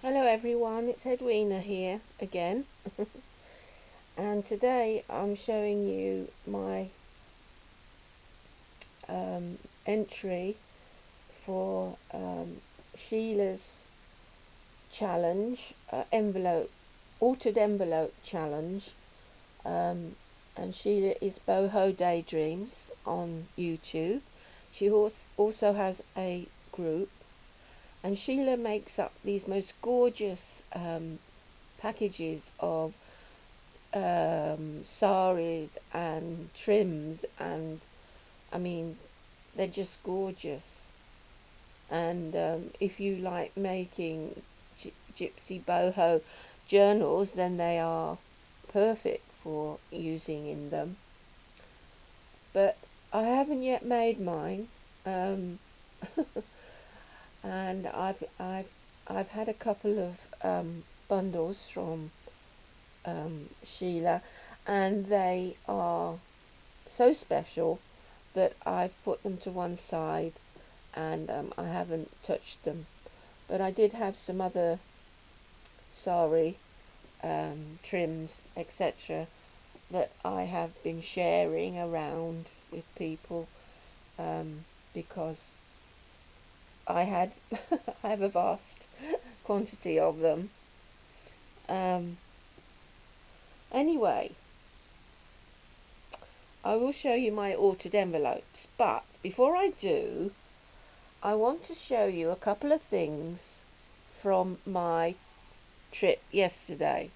Hello everyone, it's Edwina here again and today I'm showing you my entry for Sheila's challenge, altered envelope challenge, and Sheila is Boho Daydreams on YouTube. She also has a group, and Sheila makes up these most gorgeous packages of saris and trims, and I mean they're just gorgeous. And if you like making gypsy boho journals, then they are perfect for using in them. But I haven't yet made mine, and I've had a couple of bundles from Sheila, and they are so special that I've put them to one side, and I haven't touched them. But I did have some other sari trims, etc., that I have been sharing around with people, because I had I have a vast quantity of them. Anyway, I will show you my altered envelopes, but before I do, I want to show you a couple of things from my trip yesterday.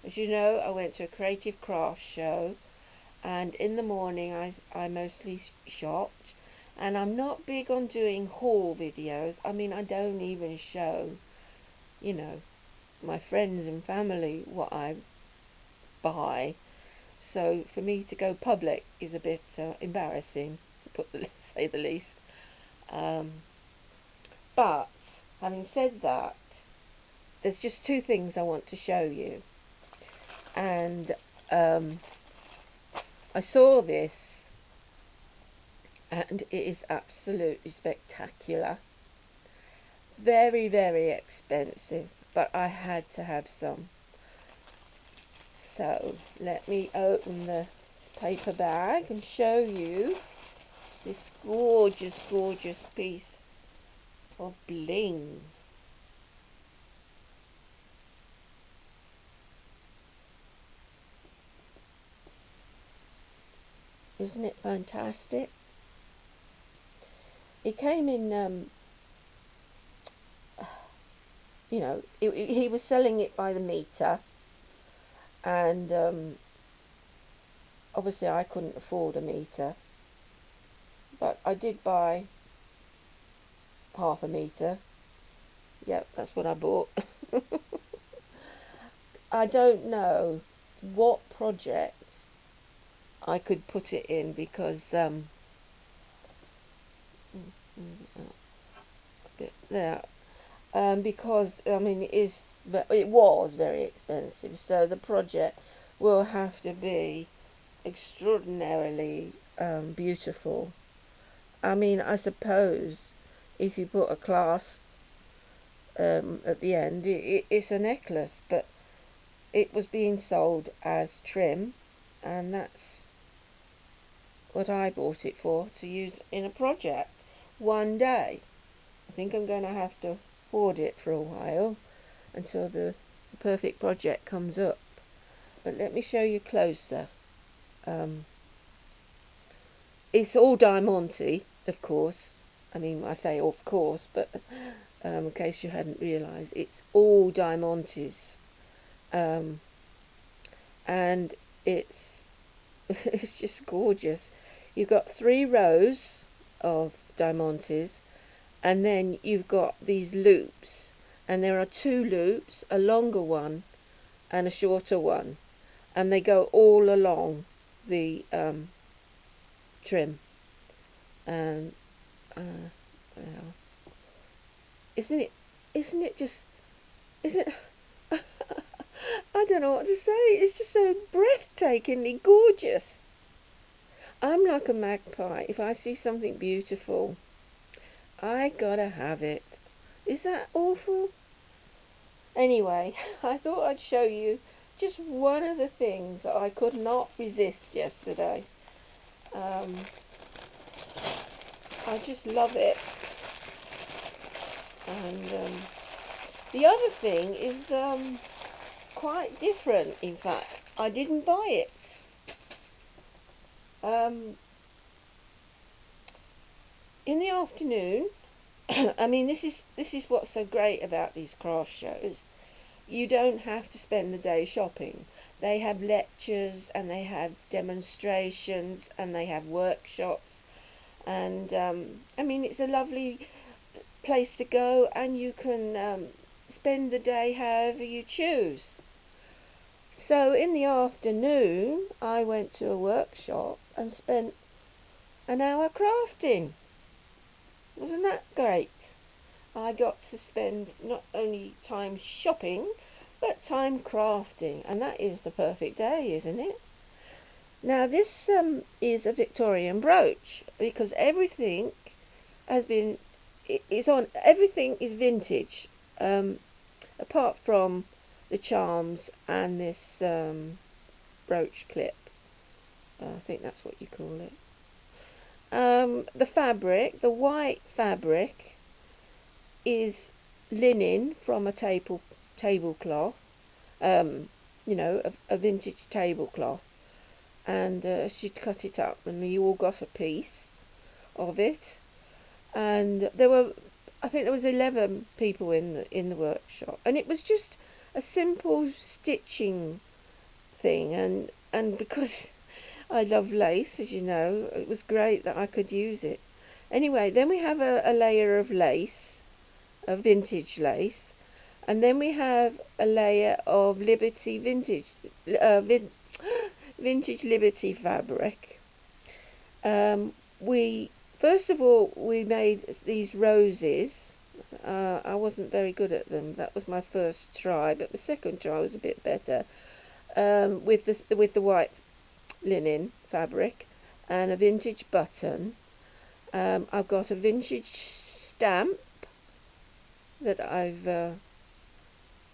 As you know, I went to a creative craft show, and in the morning I mostly shopped, and I'm not big on doing haul videos. I mean, I don't even show, you know, my friends and family what I buy. So for me to go public is a bit embarrassing, to say the least. But having said that, there's just two things I want to show you. And I saw this, and it is absolutely spectacular. Very, very expensive, but I had to have some. So let me open the paper bag and show you this gorgeous, gorgeous piece of bling. Isn't it fantastic? It came in, you know, he was selling it by the meter, and obviously I couldn't afford a meter, but I did buy half a meter. Yep, that's what I bought. I don't know what project I could put it in, because there, because I mean it was very expensive, so the project will have to be extraordinarily beautiful. I mean, I suppose if you put a clasp at the end, it's a necklace, but it was being sold as trim, and that's what I bought it for, to use in a project one day. I think I'm going to have to hoard it for a while until the perfect project comes up. But let me show you closer. It's all diamante, of course. I mean, I say of course, but in case you hadn't realised, it's all diamantes, and it's it's just gorgeous. You've got 3 rows of diamantes, and then you've got these loops, and there are 2 loops, a longer one and a shorter one, and they go all along the trim. And well, isn't it just, isn't I don't know what to say. It's just so breathtakingly gorgeous. I'm like a magpie. If I see something beautiful, I gotta have it. Is that awful? Anyway, I thought I'd show you just one of the things that I could not resist yesterday. I just love it. And the other thing is quite different. In fact, I didn't buy it. In the afternoon, I mean, this is what's so great about these craft shows. You don't have to spend the day shopping. They have lectures and they have demonstrations and they have workshops, and I mean, it's a lovely place to go, and you can spend the day however you choose. So in the afternoon I went to a workshop and spent an hour crafting. Wasn't that great? I got to spend not only time shopping but time crafting, and that is the perfect day, isn't it? Now this is a Victorian brooch, because everything has been everything is vintage, apart from the charms and this brooch clip. I think that's what you call it. The fabric, the white fabric, is linen from a tablecloth, you know, a vintage tablecloth, and she'd cut it up, and we all got a piece of it. And I think there was 11 people in the workshop, and it was just a simple stitching thing, and because I love lace, as you know, it was great that I could use it. Anyway, then we have a layer of lace, a vintage lace, and then we have a layer of Liberty vintage Liberty fabric. We first of all we made these roses. I wasn't very good at them. That was my first try, but the second try was a bit better. With the white linen fabric and a vintage button. I've got a vintage stamp that I've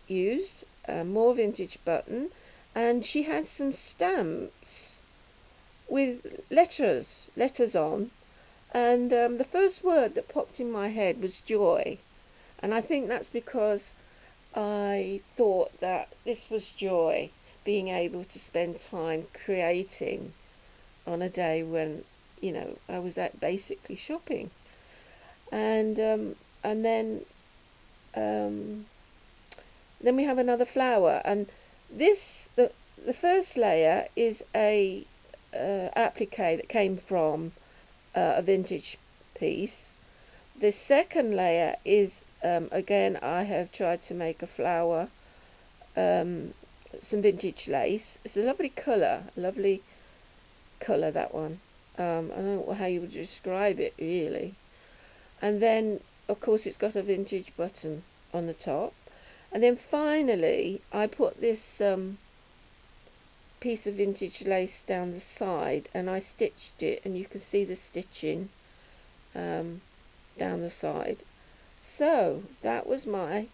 used, more vintage button, and she had some stamps with letters on, and the first word that popped in my head was joy, and I think that's because I thought that this was joy, being able to spend time creating on a day when, you know, I was at basically shopping. And then we have another flower, and this the first layer is a applique that came from a vintage piece. The second layer is again, I have tried to make a flower, some vintage lace. It's a lovely colour, that one. I don't know how you would describe it really. And then of course it's got a vintage button on the top, and then finally I put this piece of vintage lace down the side, and I stitched it, and you can see the stitching down the side. So that was my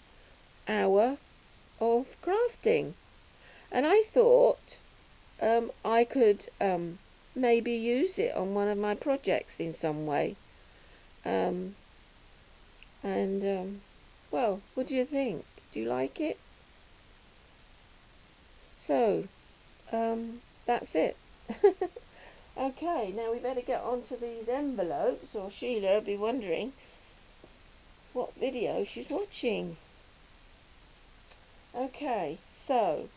hour of crafting, and I thought I could maybe use it on one of my projects in some way. Well, what do you think? Do you like it? So, that's it. Okay, now we better get on to these envelopes, or Sheila will be wondering what video she's watching. Okay, so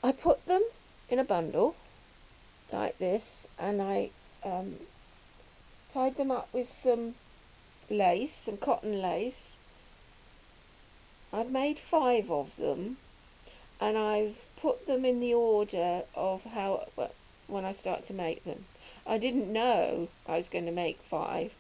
I put them in a bundle like this, and I tied them up with some lace, some cotton lace. I've made 5 of them, and I've put them in the order of how, well, when I start to make them. I didn't know I was going to make 5.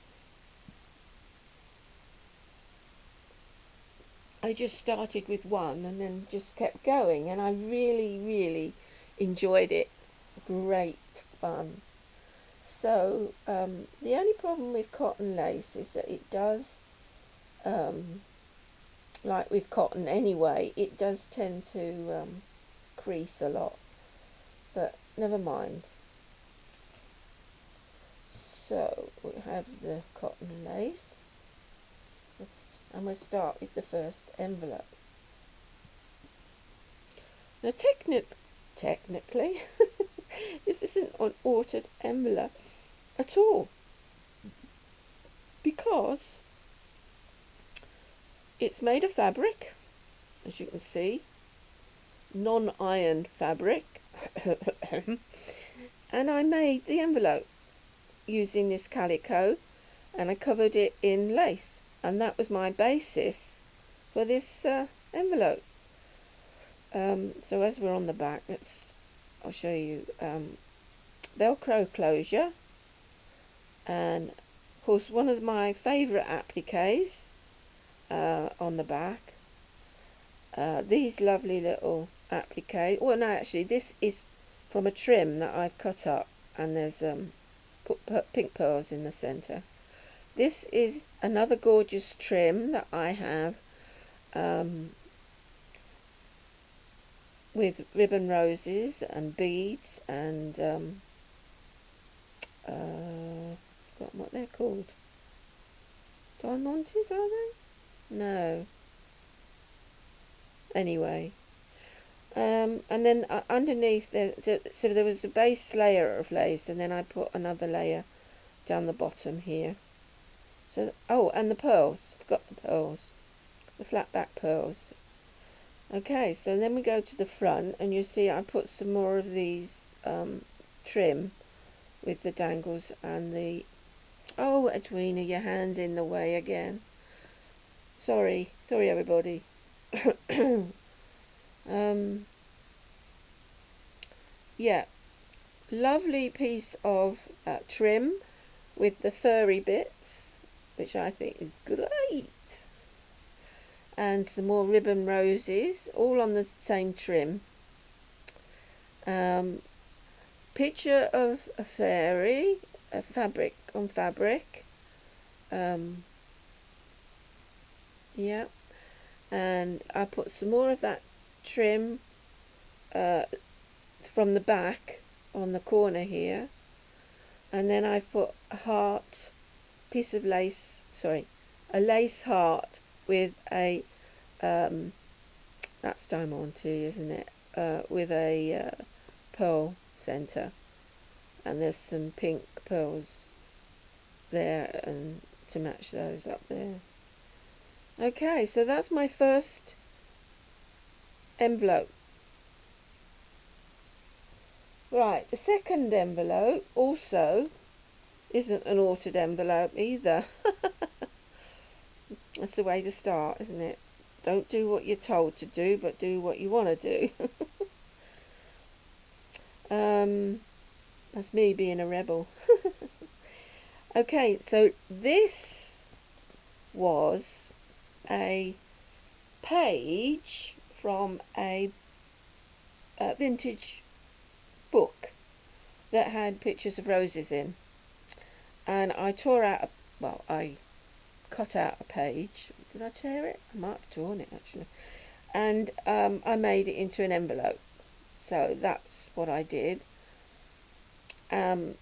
I just started with 1 and then just kept going, and I really enjoyed it. Great fun. So the only problem with cotton lace is that it does like with cotton anyway, it does tend to crease a lot, but never mind. So we have the cotton lace, and we'll start with the first envelope. Now technically this isn't an ordered envelope at all, because it's made of fabric, as you can see, non-ironed fabric, and I made the envelope using this calico, and I covered it in lace, and that was my basis for this envelope. So as we're on the back, I'll show you Velcro closure, and of course one of my favourite appliques on the back. These lovely little appliques. Well, no, actually, this is from a trim that I've cut up, and there's put pink pearls in the centre. This is another gorgeous trim that I have with ribbon roses and beads and forgotten what they're called. Diamonds, are they? No. Anyway, and then underneath so there was a base layer of lace, and then I put another layer down the bottom here. So, oh, and the pearls. Forgot the pearls. The flat back pearls. Okay, so then we go to the front, and you see I put some more of these trim with the dangles and the... Oh, Edwina, your hand's in the way again. Sorry everybody. Yeah, lovely piece of trim with the furry bits, which I think is great, and some more ribbon roses, all on the same trim. Picture of a fairy, a fabric on fabric. Yeah, and I put some more of that trim from the back on the corner here, and then I put a heart, piece of lace, sorry, a lace heart with a that's diamante, isn't it, with a pearl centre, and there's some pink pearls there and to match those up there. Okay, so that's my first envelope. Right, the second envelope also isn't an ordered envelope either. That's the way to start, isn't it? Don't do what you're told to do, but do what you want to do. That's me being a rebel. Okay, so this was a page from a vintage book that had pictures of roses in, and I tore out I cut out a page. Did I tear it? I might have torn it actually, and I made it into an envelope. So that's what I did, and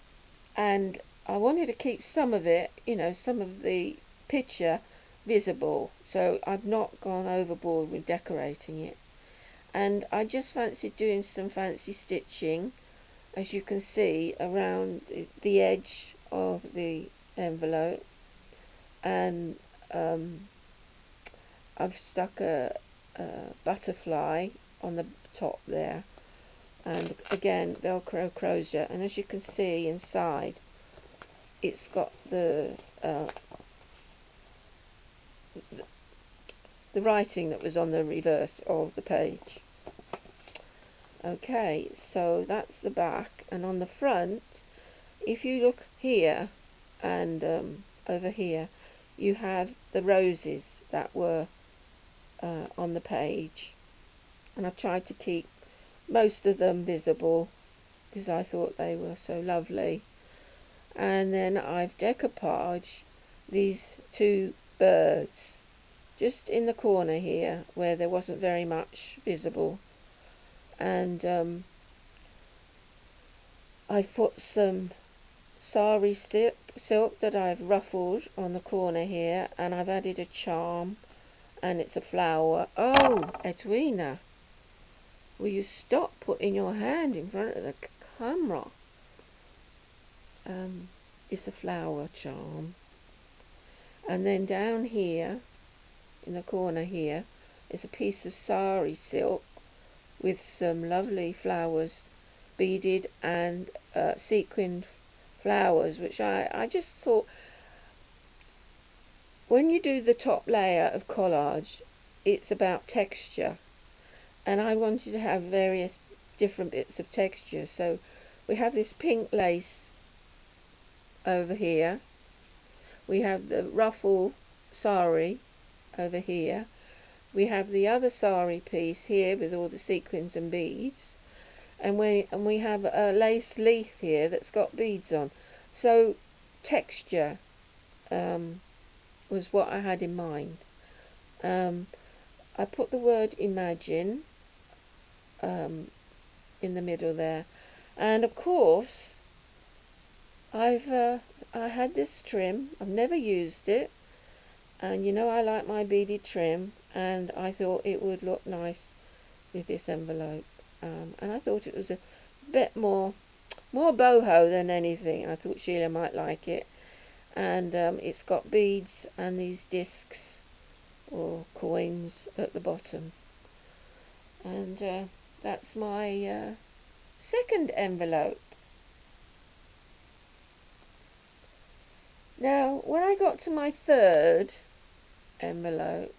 I wanted to keep some of it, some of the picture visible, so I've not gone overboard with decorating it. And I just fancied doing some fancy stitching, as you can see, around the edge of the envelope, and I've stuck a butterfly on the top there, and again Velcro closure, and as you can see inside it's got the writing that was on the reverse of the page. Okay, so that's the back, and on the front, if you look here and over here, you have the roses that were on the page, and I've tried to keep most of them visible because I thought they were so lovely. And then I've decoupaged these two birds just in the corner here where there wasn't very much visible, and I've put some sari silk that I've ruffled on the corner here, and I've added a charm, and it's a flower. Oh, Edwina, will you stop putting your hand in front of the camera? It's a flower charm. And then down here in the corner here is a piece of sari silk with some lovely flowers, beaded and sequined flowers, which I just thought, when you do the top layer of collage, it's about texture, and I wanted to have various different bits of texture. So we have this pink lace over here, we have the ruffle sari over here, we have the other sari piece here with all the sequins and beads, and we have a lace leaf here that's got beads on. So texture was what I had in mind. I put the word imagine in the middle there, and of course I had this trim. I've never used it, and you know I like my beaded trim, and I thought it would look nice with this envelope, and I thought it was a bit more boho than anything. I thought Sheila might like it, and it's got beads and these discs or coins at the bottom, and that's my second envelope. Now when I got to my third envelope,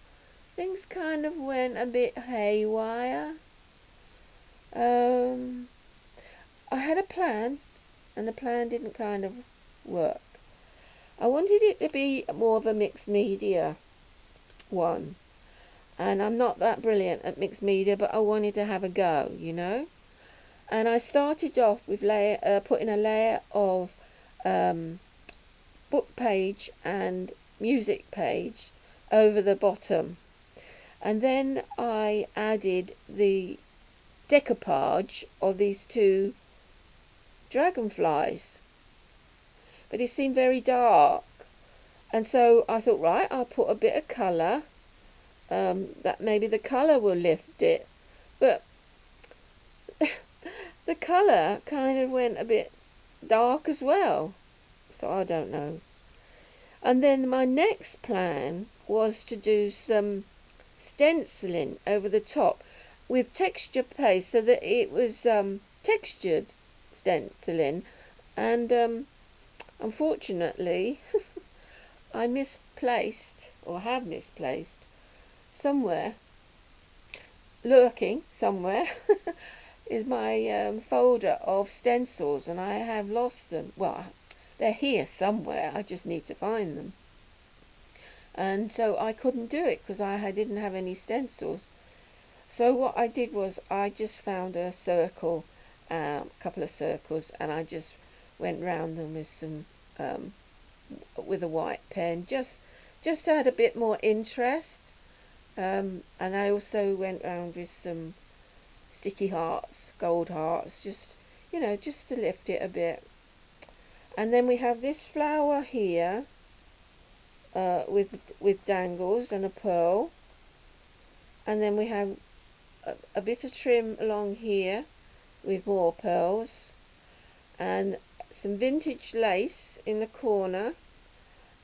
things kind of went a bit haywire. I had a plan, and the plan didn't kind of work. I wanted it to be more of a mixed media one, and I'm not that brilliant at mixed media, but I wanted to have a go, you know. And I started off with putting a layer of book page and music page over the bottom, and then I added the decoupage of these two dragonflies, but it seemed very dark, and so I thought, right, I'll put a bit of colour, that maybe the colour will lift it, but the colour kind of went a bit dark as well, so I don't know. And then my next plan was to do some stenciling over the top with texture paste, so that it was textured stenciling, and unfortunately I misplaced, or have misplaced, somewhere, lurking somewhere, is my folder of stencils, and I have lost them. Well, they're here somewhere, I just need to find them. And so I couldn't do it because I didn't have any stencils. So what I did was I just found a circle, a couple of circles, and I just went round them with some with a white pen, just to add a bit more interest. And I also went round with some sticky hearts, gold hearts, just, you know, just to lift it a bit. And then we have this flower here with dangles and a pearl, and then we have a bit of trim along here with more pearls, and some vintage lace in the corner,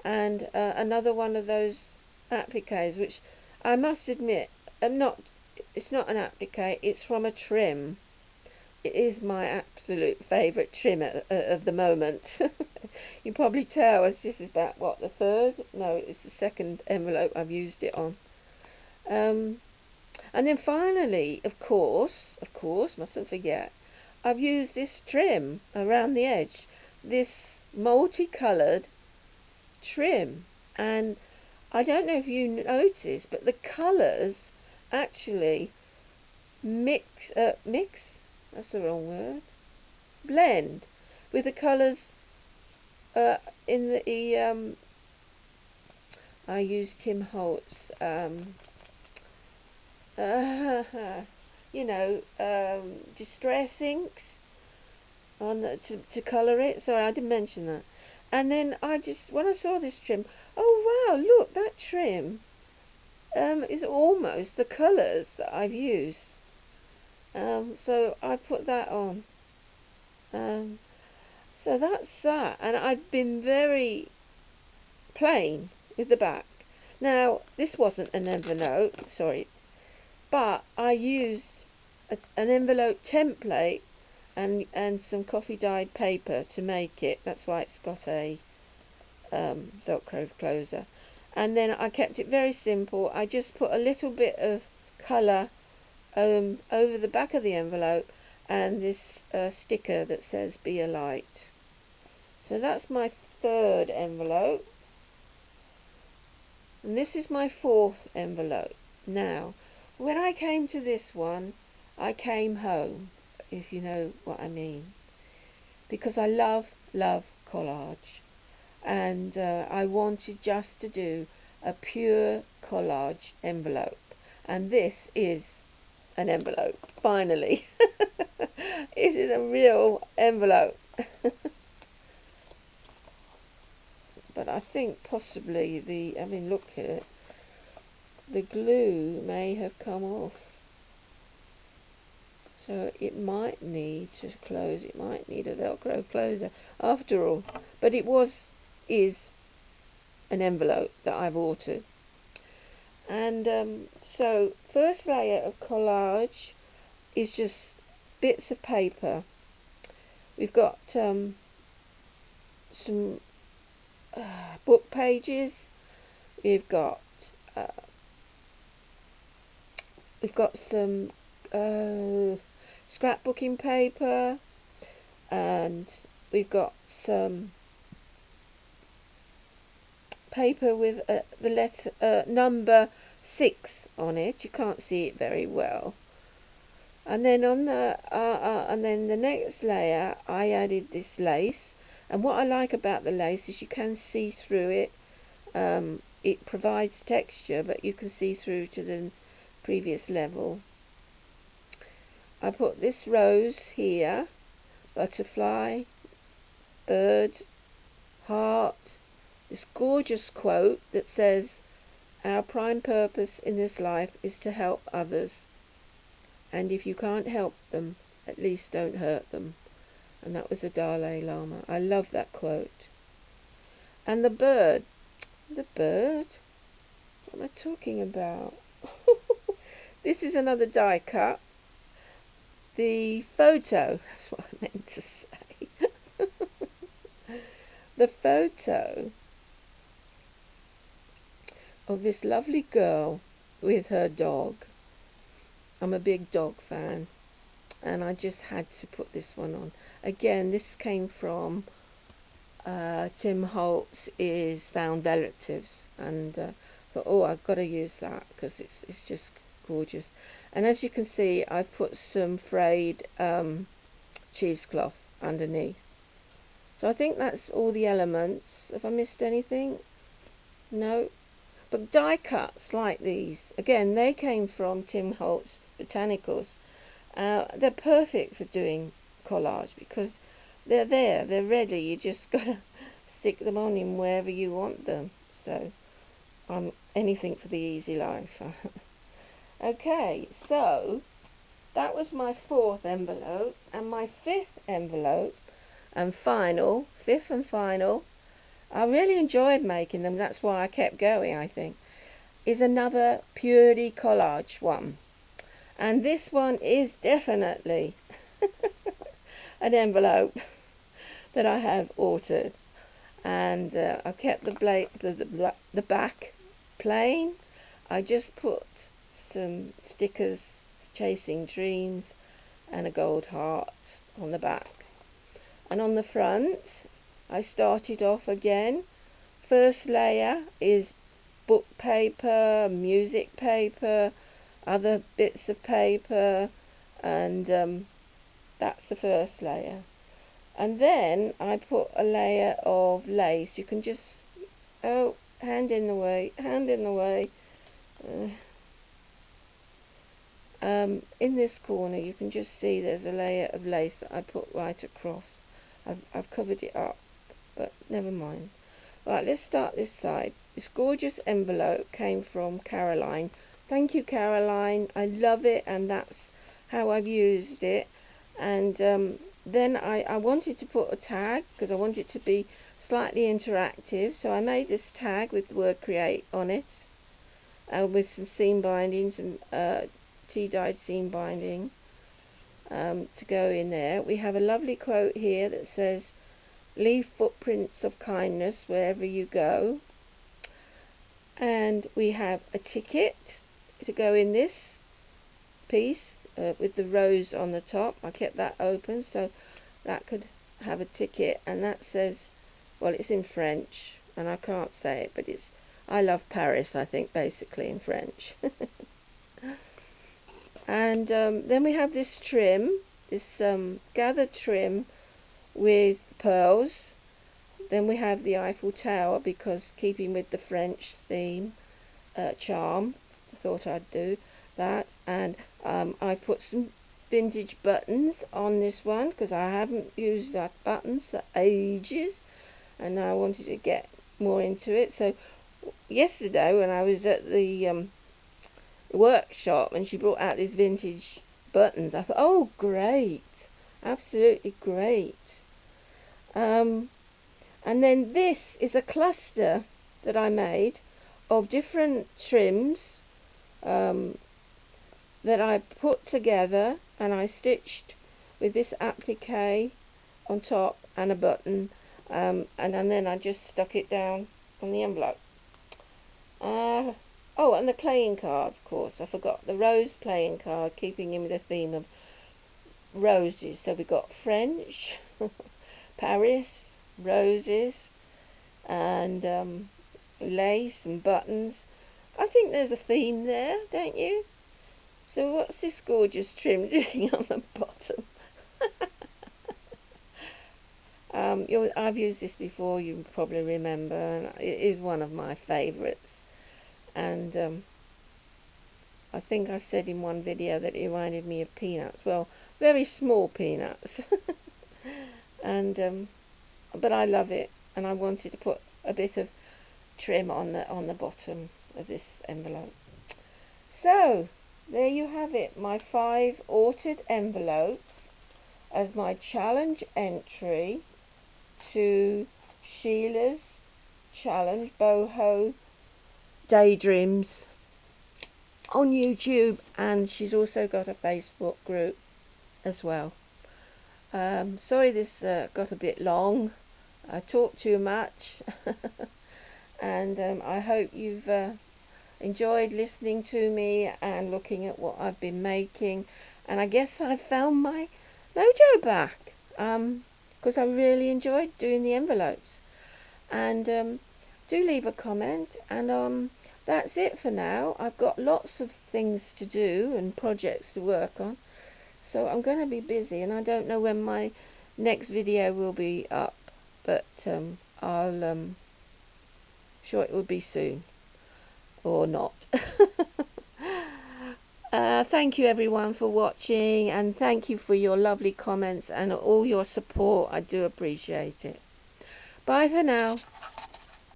and another one of those appliques, which I must admit, it's not an applique, it's from a trim. It is my absolute favourite trim of the moment. You probably tell, as this is about, what, the third? No, it's the second envelope I've used it on. And then finally, of course, mustn't forget, I've used this trim around the edge, this multicoloured trim, and I don't know if you noticed, but the colours actually mix, that's the wrong word, blend with the colours in the I used Tim Holtz, you know, distress inks on to colour it. Sorry, I didn't mention that. And then when I saw this trim, oh wow, look, that trim is almost the colours that I've used. So I put that on. Um, so that's that, and I've been very plain with the back. Now, this wasn't an envelope, sorry, but I used an envelope template and some coffee dyed paper to make it. That's why it's got a Velcro closer. And then I kept it very simple. I just put a little bit of colour over the back of the envelope and this sticker that says "Be a Light." So that's my third envelope, and this is my fourth envelope. Now, when I came to this one, I came home, if you know what I mean, because I love collage, and I wanted just to do a pure collage envelope, and this is an envelope, finally. It is a real envelope. But I think possibly look here, the glue may have come off, so it might need to close. It might need a Velcro closer after all, but is an envelope that I've ordered. And so first layer of collage is just bits of paper. We've got some book pages. We've got some scrapbooking paper, and we've got some paper with the letter number 6 on it. You can't see it very well. And then on the next layer, I added this lace. And what I like about the lace is you can see through it. It provides texture, but you can see through to the previous level. I put this rose here, butterfly, bird, heart, this gorgeous quote that says, "Our prime purpose in this life is to help others, and if you can't help them, at least don't hurt them." And that was the Dalai Lama. I love that quote. And the bird, what am I talking about? This is another die cut. The photo, that's what I meant to say. The photo of this lovely girl with her dog. I'm a big dog fan, and I just had to put this one on. Again, this came from Tim Holtz is Found Relatives, and thought, oh, I've got to use that because it's just gorgeous. And as you can see, I've put some frayed cheesecloth underneath. So I think that's all the elements. Have I missed anything? No. But die cuts like these, again, they came from Tim Holtz Botanicals. They're perfect for doing collage because they're there, they're ready. You just gotta stick them on in wherever you want them. So anything for the easy life. Okay, so that was my fourth envelope, and my fifth envelope and fifth and final, I really enjoyed making them, that's why I kept going, I think, is another purely collage one. And this one is definitely an envelope that I have ordered. And I kept the back plain. I just put some stickers, Chasing Dreams, and a gold heart on the back. And on the front, I started off again. First layer is book paper, music paper, other bits of paper, and that's the first layer. And then I put a layer of lace. You can just, oh, hand in the way, hand in the way. In this corner you can just see there's a layer of lace that I put right across. I've covered it up, but never mind. Right, let's start this side. This gorgeous envelope came from Caroline. Thank you, Caroline. I love it, and that's how I've used it. And then I wanted to put a tag because I want it to be slightly interactive, so I made this tag with the word create on it, with some seam binding, some tea-dyed seam binding to go in there. We have a lovely quote here that says, "Leave footprints of kindness wherever you go." And we have a ticket to go in this piece with the rose on the top. I kept that open so that could have a ticket, and that says, well, it's in French and I can't say it, but it's "I love Paris," I think, basically in French. And then we have this trim, this gathered trim with pearls. Then we have the Eiffel Tower, because keeping with the French theme, charm, I thought I'd do that. And I put some vintage buttons on this one because I haven't used that buttons for ages, and I wanted to get more into it. So yesterday when I was at the workshop and she brought out these vintage buttons, I thought, oh great, absolutely great. And then this is a cluster that I made of different trims that I put together, and I stitched with this applique on top and a button, and then I just stuck it down on the envelope. Oh, and the playing card, of course, I forgot. The rose playing card, keeping in with the theme of roses. So we've got French, Paris, roses, and lace and buttons. I think there's a theme there, don't you? So what's this gorgeous trim doing on the bottom? I've used this before, you probably remember, and it is one of my favourites. And I think I said in one video that it reminded me of peanuts. Well, very small peanuts. And but I love it, and I wanted to put a bit of trim on the bottom of this envelope. So there you have it, my 5 altered envelopes as my challenge entry to Sheila's challenge boho daydreams on YouTube, and she's also got a Facebook group as well. Sorry this got a bit long. I talk too much. And I hope you've enjoyed listening to me and looking at what I've been making. And I guess I've found my mojo back, because I really enjoyed doing the envelopes. And do leave a comment, and that's it for now. I've got lots of things to do and projects to work on, so I'm going to be busy, and I don't know when my next video will be up, but I'll sure it will be soon, or not. Thank you everyone for watching, and thank you for your lovely comments and all your support. I do appreciate it. Bye for now.